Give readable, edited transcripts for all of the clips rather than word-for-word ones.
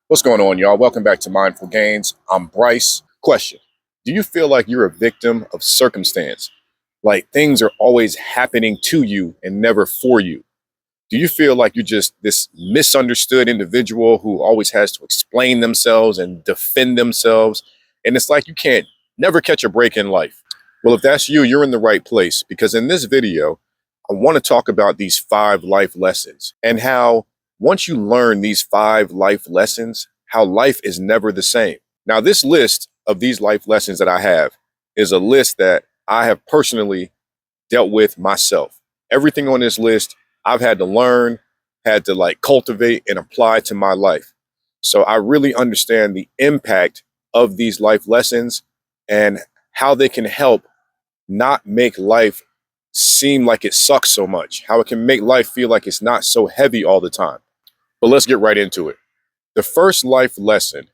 What's going on, y'all? Welcome back to Mindful Gains. I'm Bryce. Question: do you feel like you're a victim of circumstance? Like things are always happening to you and never for you? Do you feel like you're just this misunderstood individual who always has to explain themselves and defend themselves? And it's like you can't never catch a break in life. Well, if that's you, you're in the right place because in this video, I want to talk about these 5 life lessons and how once you learn these 5 life lessons, how life is never the same. Now, this list of these life lessons that I have is a list that I have personally dealt with myself. Everything on this list I've had to learn, had to cultivate and apply to my life. So I really understand the impact of these life lessons and how they can help not make life seem like it sucks so much, how it can make life feel like it's not so heavy all the time. But let's get right into it. The first life lesson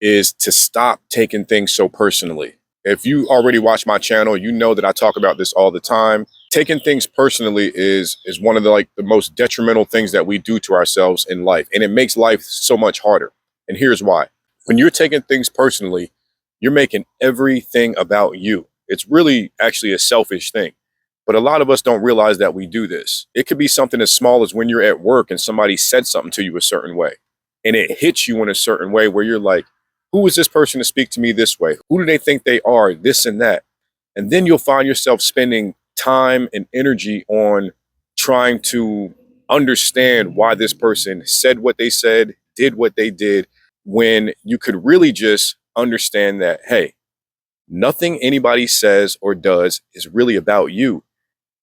is to stop taking things so personally. If you already watch my channel, you know that I talk about this all the time. Taking things personally is one of the most detrimental things that we do to ourselves in life, and it makes life so much harder. And here's why. When you're taking things personally, you're making everything about you. It's really actually a selfish thing. But a lot of us don't realize that we do this. It could be something as small as when you're at work and somebody said something to you a certain way, and it hits you in a certain way where you're like, who is this person to speak to me this way? Who do they think they are? This and that. And then you'll find yourself spending time and energy on trying to understand why this person said what they said, did what they did, when you could really just understand that, hey, nothing anybody says or does is really about you.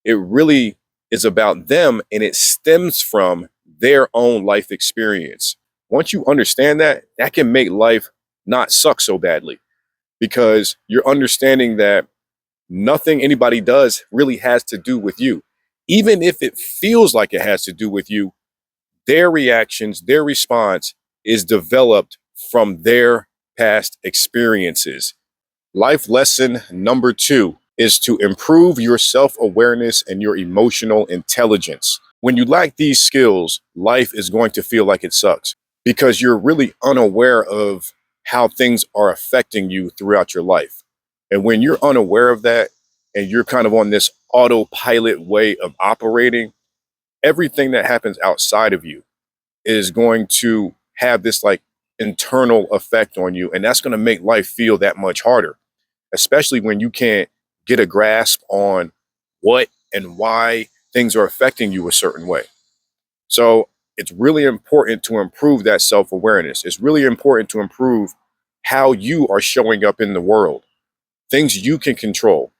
It really is about them, and it stems from their own life experience. Once you understand that, that can make life not suck so badly because you're understanding that nothing anybody does really has to do with you. Even if it feels like it has to do with you, their reactions, their response is developed from their past experiences. Life lesson number 2 is to improve your self-awareness and your emotional intelligence. When you lack these skills, life is going to feel like it sucks because you're really unaware of how things are affecting you throughout your life. And when you're unaware of that and you're kind of on this autopilot way of operating, everything that happens outside of you is going to have this internal effect on you. And that's going to make life feel that much harder, especially when you can't get a grasp on what and why things are affecting you a certain way. So it's really important to improve that self-awareness. It's really important to improve how you are showing up in the world, things you can control,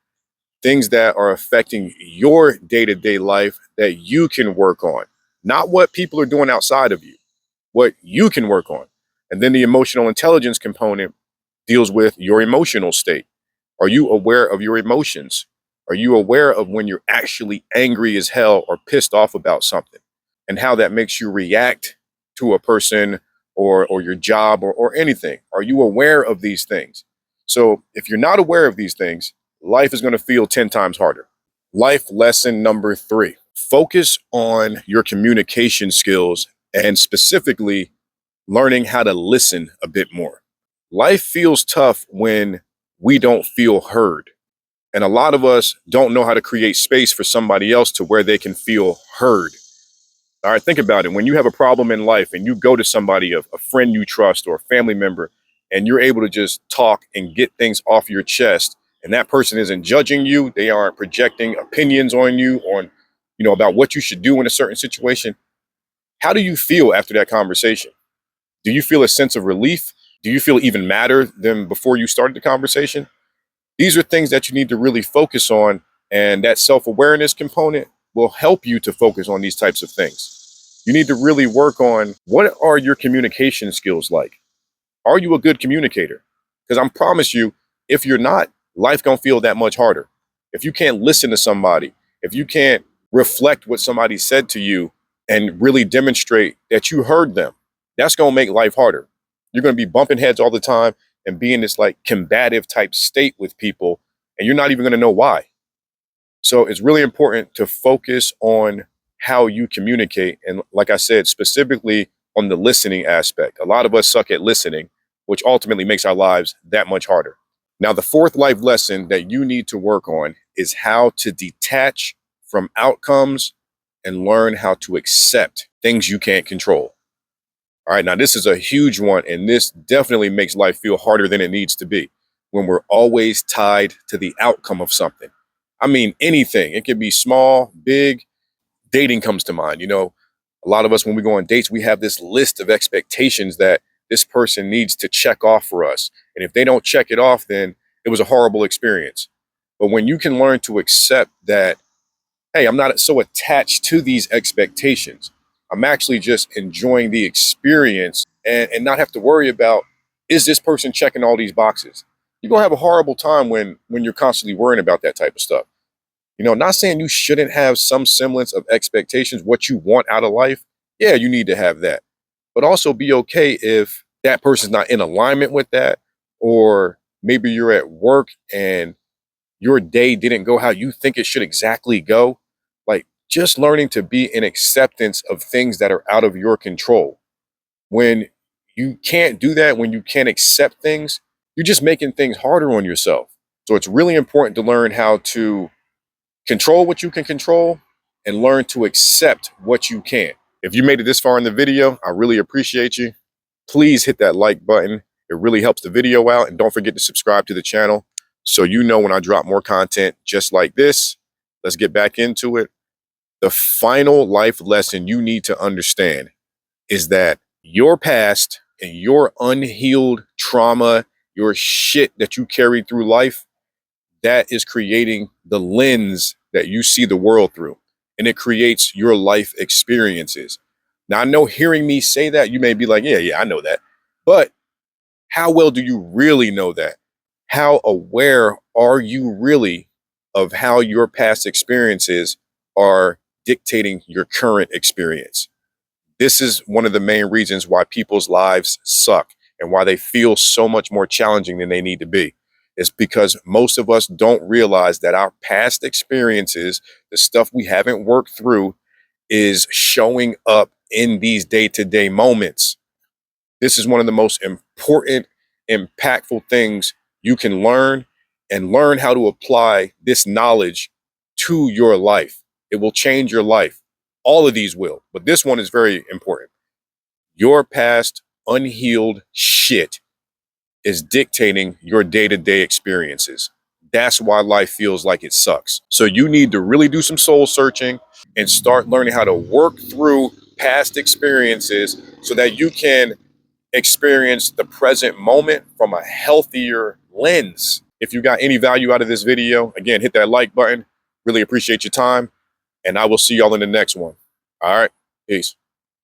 things that are affecting your day-to-day life that you can work on, not what people are doing outside of you, what you can work on. And then the emotional intelligence component deals with your emotional state. Are you aware of your emotions? Are you aware of when you're actually angry as hell or pissed off about something and how that makes you react to a person or your job or anything? Are you aware of these things? So if you're not aware of these things, life is going to feel 10 times harder. Life lesson number 3, focus on your communication skills and specifically learning how to listen a bit more. Life feels tough when we don't feel heard. And a lot of us don't know how to create space for somebody else to where they can feel heard. All right, think about it. When you have a problem in life and you go to somebody, a friend you trust or a family member, and you're able to just talk and get things off your chest, and that person isn't judging you, they aren't projecting opinions on you about what you should do in a certain situation. How do you feel after that conversation? Do you feel a sense of relief? Do you feel even madder than before you started the conversation? These are things that you need to really focus on, and that self-awareness component will help you to focus on these types of things. You need to really work on, what are your communication skills like? Are you a good communicator? Because I promise you, if you're not, life gonna feel that much harder. If you can't listen to somebody, if you can't reflect what somebody said to you and really demonstrate that you heard them, that's gonna make life harder. You're gonna be bumping heads all the time and be in this combative type state with people, and you're not even gonna know why. So it's really important to focus on how you communicate. And like I said, specifically on the listening aspect. A lot of us suck at listening, which ultimately makes our lives that much harder. Now, the fourth life lesson that you need to work on is how to detach from outcomes and learn how to accept things you can't control. All right, now this is a huge one, and this definitely makes life feel harder than it needs to be when we're always tied to the outcome of something. I mean, anything. It could be small, big. Dating comes to mind. A lot of us, when we go on dates, we have this list of expectations that this person needs to check off for us. And if they don't check it off, then it was a horrible experience. But when you can learn to accept that, hey, I'm not so attached to these expectations. I'm actually just enjoying the experience and not have to worry about, is this person checking all these boxes? You're gonna have a horrible time when you're constantly worrying about that type of stuff. Not saying you shouldn't have some semblance of expectations, what you want out of life. Yeah, you need to have that. But also be okay if that person's not in alignment with that, or maybe you're at work and your day didn't go how you think it should exactly go. Like, just learning to be in acceptance of things that are out of your control. When you can't do that, when you can't accept things, you're just making things harder on yourself. So it's really important to learn how to control what you can control and learn to accept what you can't. If you made it this far in the video, I really appreciate you. Please hit that like button. It really helps the video out. And don't forget to subscribe to the channel so you know when I drop more content just like this. Let's get back into it. The final life lesson you need to understand is that your past and your unhealed trauma, your shit that you carried through life, that is creating the lens that you see the world through. And it creates your life experiences. Now, I know hearing me say that, you may be like, yeah, I know that. But how well do you really know that? How aware are you really of how your past experiences are dictating your current experience? This is one of the main reasons why people's lives suck and why they feel so much more challenging than they need to be. It's because most of us don't realize that our past experiences, the stuff we haven't worked through, is showing up in these day-to-day moments. This is one of the most important, impactful things you can learn, and learn how to apply this knowledge to your life. It will change your life. All of these will, but this one is very important. Your past unhealed shit is dictating your day-to-day experiences. That's why life feels like it sucks. So you need to really do some soul searching and start learning how to work through past experiences so that you can experience the present moment from a healthier lens. If you got any value out of this video, again, hit that like button. Really appreciate your time, and I will see y'all in the next one. All right, peace.